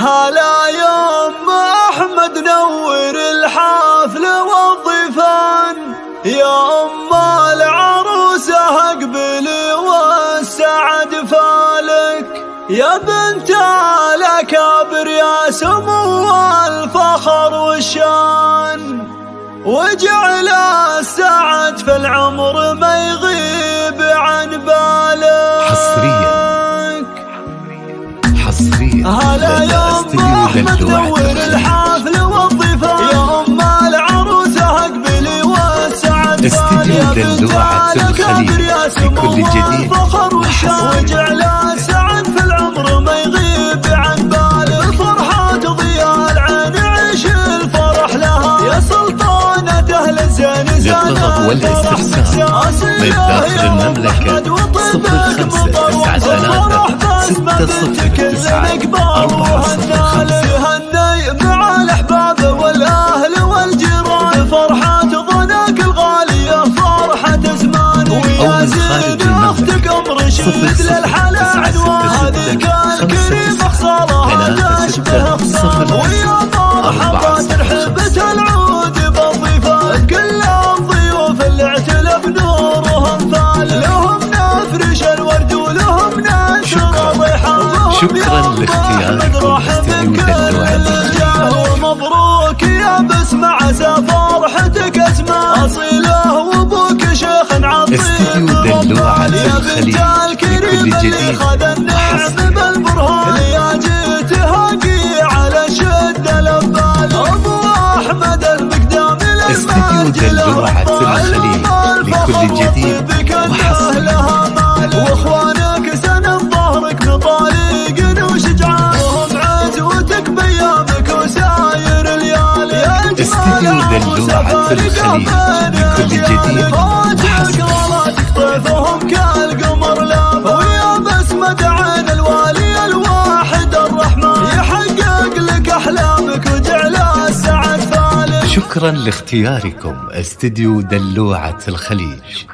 هلا يا ام احمد نور الحفل والضيفان، يا ام العروسه اقبلي والسعد فالك، يا بنت الاكابر يا سمو الفخر والشان، وجعل السعد في العمر ما يغيب عن بالك. حصريا هلا يا ام احمد نور الحفل والضيفان، يا ام العروسه اقبلي والسعد فالك، يا بنت الاكابر يا سمو الفخر والشان، وجعل السعد في العمر ما يغيب عن بالك. فرحة ضياء العين عيش الفرح لها، يا سلطانة اهل الزين للطلب والاستفسار من داخل المملكة 0593609405. هني مع الاحباب والاهل والجيران، فرحة ظناك الغالية فرحة زمان، ويا زين اختك ام رشيد للحلا عنوان، هذيك الكريمة خصالها تشبه خصال، ويا مرحبا ترحبة العود بالضيفان، كل الضيوف اللي اعتلى بنورهم فال، لهم نفرش الورد ولهم نشر ضيحان. شكرا لاختياركم استديو دلوعة. ومبروك يا بسمة عسى فرحتك اسماء اصيله، وابوك شيخ عظيم استديو دلوعة يا بنت الكريم اللي خذ النعم بالبرهان، يا جيت هاقي على شدة الابال، ابو احمد المقدام استديو دلوعة الخليل لكل جديد وحصري. واخوانك سند ظهرك بطريق وشجعان، وهم عزوتك بيامك وساير الليالي، يا استديو دلوعة الخليل لكل جديد وحصري. طيفهم كالقمر لاب، ويا بسمة عين الوالي الواحد الرحمن، يحقق لك احلامك وجعل السعد فالك. شكرا لاختياركم استديو دلوعة الخليج.